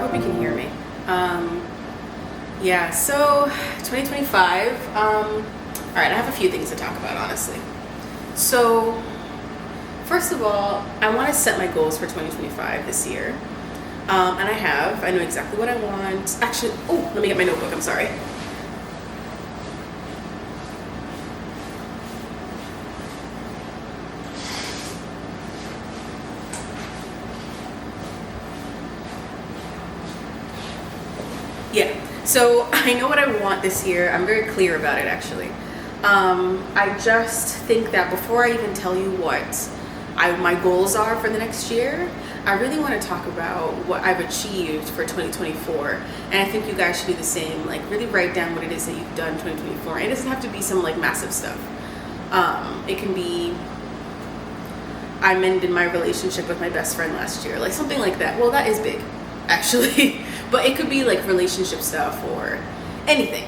hope you can hear me. Yeah, so 2025. All right, I have a few things to talk about, honestly. So, first of all, I want to set my goals for 2025 this year. And I have. I know exactly what I want. Actually, oh, let me get my notebook. I'm sorry. Yeah, so I know what I want this year. I'm very clear about it, actually. I just think that before I even tell you what my goals are for the next year, I really want to talk about what I've achieved for 2024. And I think you guys should do the same. Like, really write down what it is that you've done in 2024. And it doesn't have to be some like massive stuff. It can be, I mended my relationship with my best friend last year, like something like that. Well, that is big, actually. But it could be like relationship stuff or anything.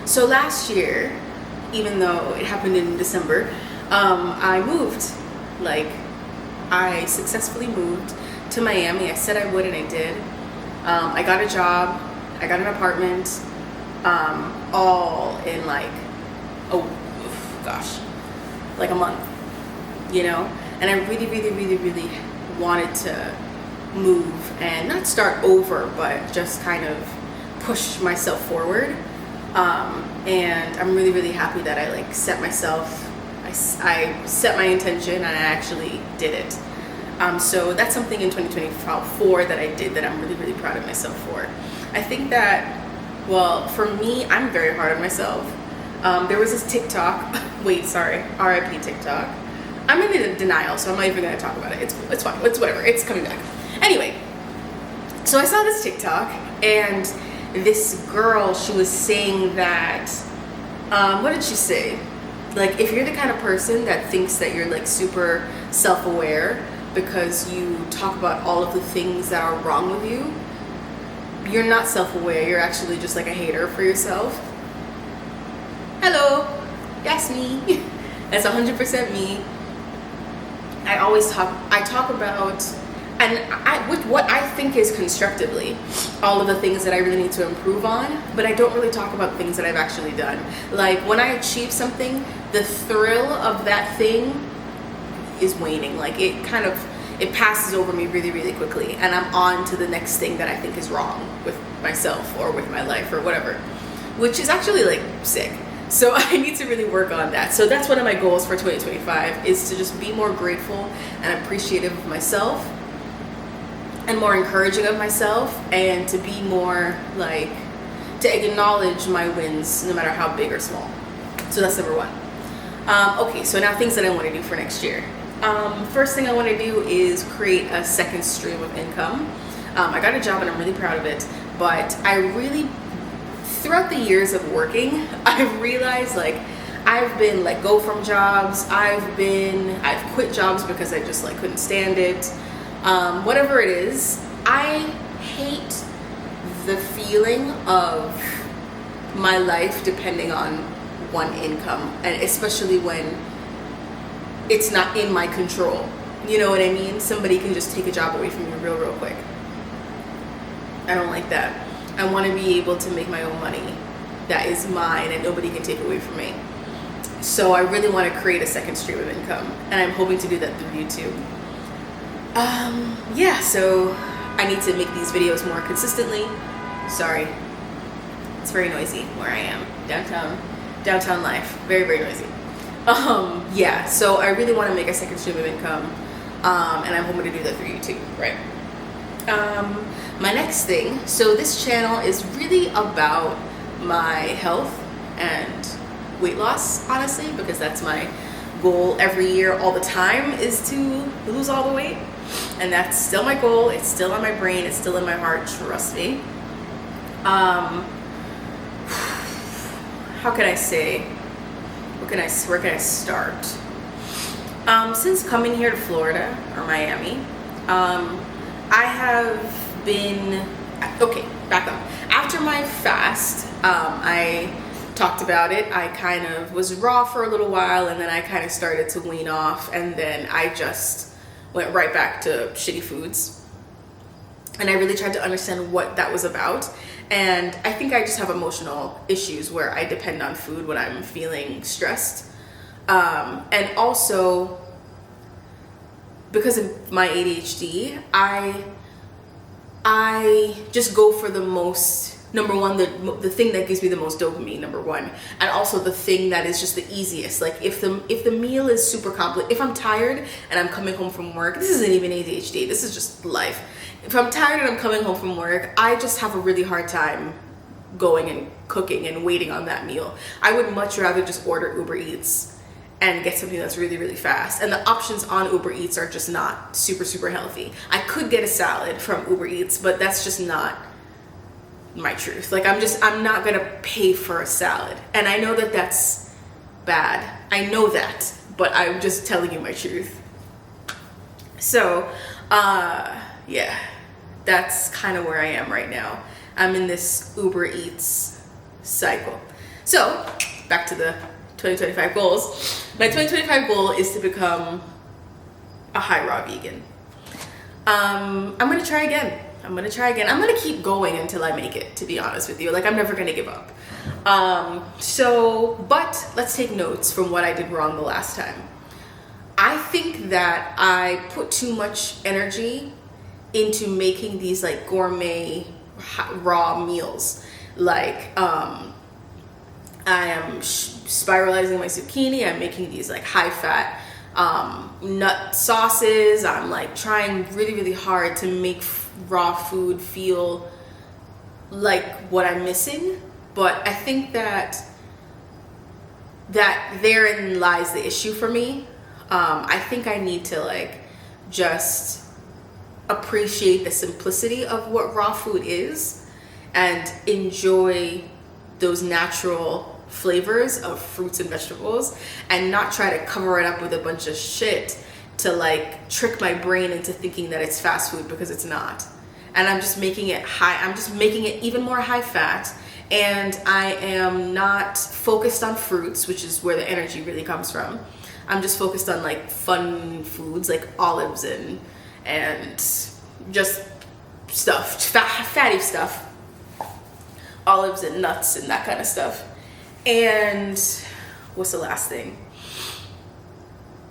So last year, even though it happened in December, I moved. Like, I successfully moved to Miami. I said I would, and I did. I got a job. I got an apartment. All in like, like a month, you know? And I really, really, really, really wanted to move and not start over, but just kind of push myself forward. And I'm really, really happy that I like set myself, I set my intention and I actually did it. So that's something in 2024 that I did that I'm really, really proud of myself for. I think that, well, for me, I'm very hard on myself. There was this TikTok, RIP TikTok. I'm in denial, so I'm not even gonna talk about it. It's fine, it's whatever, it's coming back. Anyway, so I saw this TikTok, and this girl, she was saying that, what did she say? Like, if you're the kind of person that thinks that you're like super self-aware because you talk about all of the things that are wrong with you, you're not self-aware, you're actually just like a hater for yourself. Hello, that's me. That's 100% me. I talk about, and with what I think is constructively, all of the things that I really need to improve on, but I don't really talk about things that I've actually done. Like, when I achieve something, the thrill of that thing is waning. Like, it passes over me really, really quickly, and I'm on to the next thing that I think is wrong with myself or with my life or whatever, which is actually like sick. So I need to really work on that. So that's one of my goals for 2025, is to just be more grateful and appreciative of myself and more encouraging of myself, and to be more like, to acknowledge my wins no matter how big or small. So that's number one. Okay, so now things that I want to do for next year. First thing I want to do is create a second stream of income. I got a job and I'm really proud of it, but I really, throughout the years of working, I've realized like I've been let go from jobs. I've quit jobs because I just like couldn't stand it. Whatever it is, I hate the feeling of my life depending on one income, and especially when it's not in my control. You know what I mean? Somebody can just take a job away from you real quick. I don't like that. I want to be able to make my own money that is mine and nobody can take away from me. So I really want to create a second stream of income, and I'm hoping to do that through YouTube. Yeah, so I need to make these videos more consistently. Sorry, it's very noisy where I am. Downtown life, very, very noisy. Yeah, so I really want to make a second stream of income, and I'm hoping to do that through YouTube, right? My next thing, so this channel is really about my health and weight loss, honestly, because that's my goal every year, all the time, is to lose all the weight. And that's still my goal. It's still on my brain. It's still in my heart. Trust me. How can I say? Where can I start? Since coming here to Florida or Miami, I have been, okay, back up. After my fast, I talked about it. I kind of was raw for a little while, and then I kind of started to wean off, and then I just went right back to shitty foods. And I really tried to understand what that was about. And I think I just have emotional issues where I depend on food when I'm feeling stressed. And also, because of my ADHD, I just go for the most, number one, the thing that gives me the most dopamine, number one, and also the thing that is just the easiest. Like if the meal is super complex, if I'm tired and I'm coming home from work, this isn't even ADHD, this is just life. If I'm tired and I'm coming home from work, I just have a really hard time going and cooking and waiting on that meal. I would much rather just order Uber Eats and get something that's really, really fast. And the options on Uber Eats are just not super, super healthy. I could get a salad from Uber Eats, but that's just not my truth. Like I'm not gonna pay for a salad. And I know that that's bad. I know that, but I'm just telling you my truth. So, yeah, that's kind of where I am right now. I'm in this Uber Eats cycle. So, back to the 2025 goals. My 2025 goal is to become a high raw vegan. I'm gonna try again. I'm gonna keep going until I make it, to be honest with you. Like, I'm never gonna give up. But let's take notes from what I did wrong the last time. I think that I put too much energy into making these like gourmet raw meals. Like, I am spiralizing my zucchini. I'm making these like high fat nut sauces. I'm like trying really, really hard to make raw food feel like what I'm missing. But I think that therein lies the issue for me. I think I need to like just appreciate the simplicity of what raw food is and enjoy those natural flavors of fruits and vegetables, and not try to cover it up with a bunch of shit to like trick my brain into thinking that it's fast food, because it's not. And I'm just making it even more high fat, and I am not focused on fruits, which is where the energy really comes from. I'm just focused on like fun foods like olives and just stuff, fatty stuff, olives and nuts and that kind of stuff. And what's the last thing?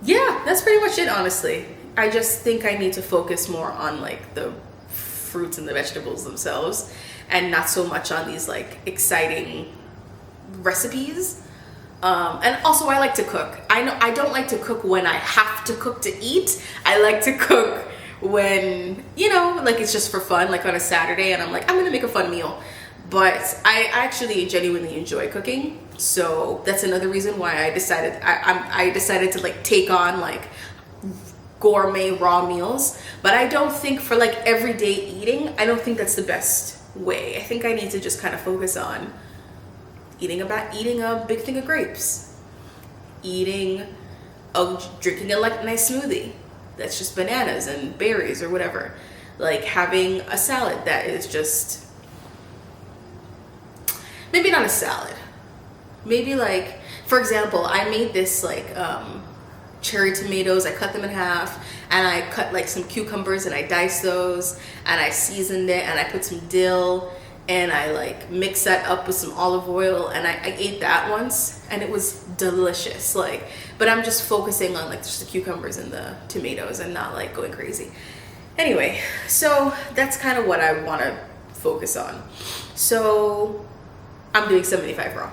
Yeah, that's pretty much it, honestly. I just think I need to focus more on like the fruits and the vegetables themselves, and not so much on these like exciting recipes. And also, I like to cook. I don't like to cook when I have to cook to eat. I like to cook when, like it's just for fun, like on a Saturday, and I'm like, I'm gonna make a fun meal. But I actually genuinely enjoy cooking. So that's another reason why I decided to like take on like gourmet raw meals. But I don't think for like everyday eating, I don't think that's the best way. I think I need to just kind of focus on eating a big thing of grapes, drinking a like nice smoothie that's just bananas and berries or whatever, like having a salad that is just, maybe not a salad, maybe like, for example, I made this like cherry tomatoes. I cut them in half, and I cut like some cucumbers and I diced those, and I seasoned it, and I put some dill, and I like mixed that up with some olive oil, and I ate that once, and it was delicious. Like, but I'm just focusing on like just the cucumbers and the tomatoes and not like going crazy. Anyway, so that's kind of what I want to focus on. So I'm doing 75 raw,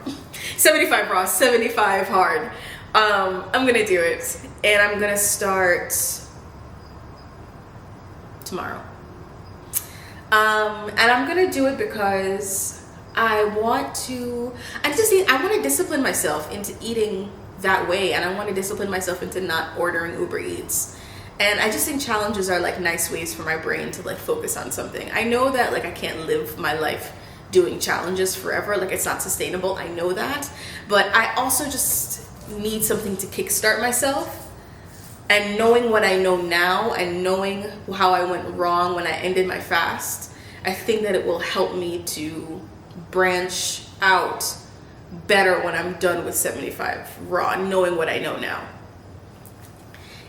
75 raw, 75 hard. I'm gonna do it, and I'm gonna start tomorrow. And I'm gonna do it because I want to discipline myself into eating that way, and I want to discipline myself into not ordering Uber Eats. And I just think challenges are like nice ways for my brain to like focus on something. I know that like I can't live my life doing challenges forever, like it's not sustainable, I know that, but I also just need something to kickstart myself. And knowing what I know now, and knowing how I went wrong when I ended my fast, I think that it will help me to branch out better when I'm done with 75 raw, knowing what I know now.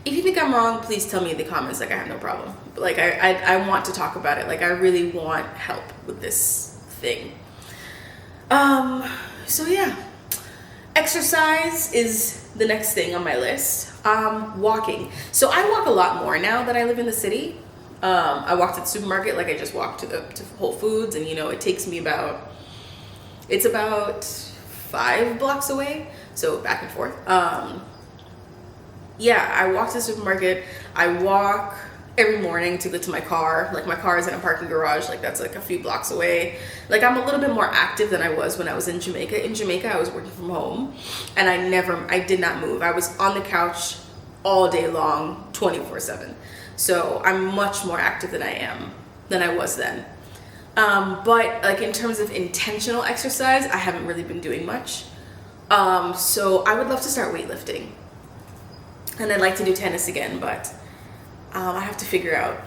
if you think I'm wrong, please tell me in the comments. Like, I have no problem. But like, I want to talk about it. Like, I really want help with this thing. So yeah, exercise is the next thing on my list. Walking. So I walk a lot more now that I live in the city. I walk to the supermarket, like I just walked to Whole Foods, and you know, it takes me about 5 blocks away, so back and forth. Yeah, I walk to the supermarket. I walk every morning to get to my car. Like, my car is in a parking garage, like that's like a few blocks away. Like, I'm a little bit more active than I was when I was in Jamaica. In Jamaica, I was working from home, and I did not move. I was on the couch all day long, 24/7. So I'm much more active than I was then. But like, in terms of intentional exercise, I haven't really been doing much. So I would love to start weightlifting, and I'd like to do tennis again, but I have to figure out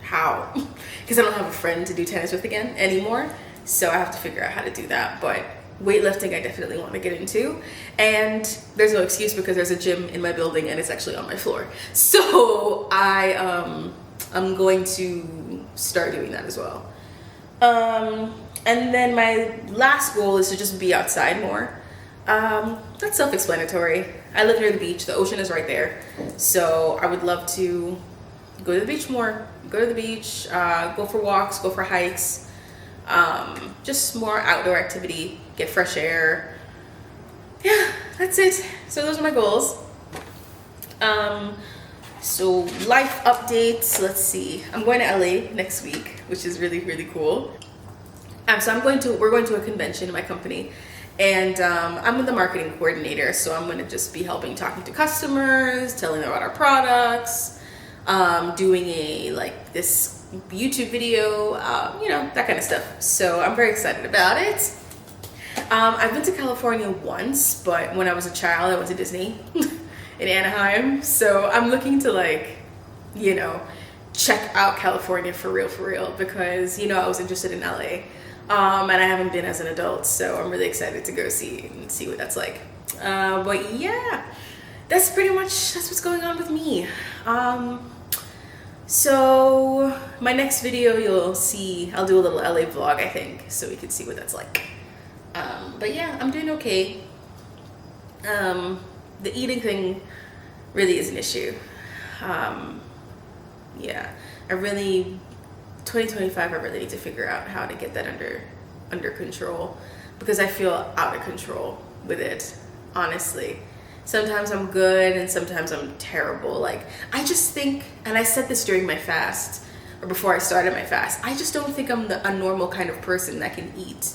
how, because I don't have a friend to do tennis with again anymore. So I have to figure out how to do that. But weightlifting, I definitely want to get into, and there's no excuse because there's a gym in my building and it's actually on my floor. So I'm going to start doing that as well. And then my last goal is to just be outside more. That's self-explanatory. I live near the beach. The ocean is right there. So I would love to go to the beach more. Go to the beach, go for walks, go for hikes. Just more outdoor activity, get fresh air. Yeah, that's it. So those are my goals. So life updates, let's see. I'm going to LA next week, which is really, really cool. So we're going to a convention in my company, and I'm the marketing coordinator. So I'm going to just be talking to customers, telling them about our products, doing this YouTube video, that kind of stuff. So I'm very excited about it. I've been to California once, but when I was a child, I went to Disney in Anaheim. So I'm looking to check out California for real, because, I was interested in LA. And I haven't been as an adult, so I'm really excited to go see what that's like. But yeah, that's what's going on with me. So my next video, you'll see, I'll do a little LA vlog, I think, so we can see what that's like. But yeah, I'm doing okay. The eating thing really is an issue. Yeah, 2025, I really need to figure out how to get that under control, because I feel out of control with it, honestly. Sometimes I'm good and sometimes I'm terrible. Like, I just think, and I said this during my fast, or before I started my fast, I just don't think I'm a normal kind of person that can eat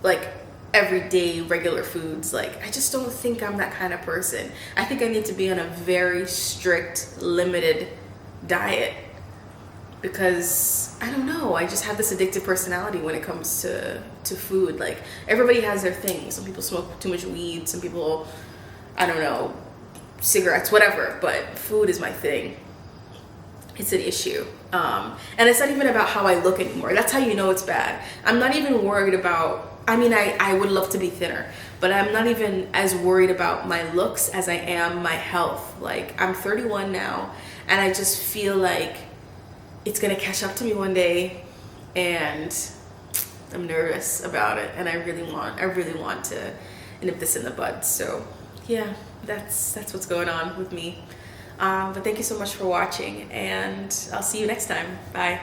like everyday regular foods. Like, I just don't think I'm that kind of person. I think I need to be on a very strict, limited diet, because I don't know, I just have this addictive personality when it comes to food. Like, everybody has their thing. Some people smoke too much weed, some people, I don't know, cigarettes, whatever, but food is my thing. It's an issue. And it's not even about how I look anymore. That's how you know it's bad. I'm not even worried about, I would love to be thinner, but I'm not even as worried about my looks as I am my health. Like, I'm 31 now, and I just feel like it's gonna catch up to me one day, and I'm nervous about it, and I really want to nip this in the bud. So yeah, that's what's going on with me. But thank you so much for watching, and I'll see you next time. Bye.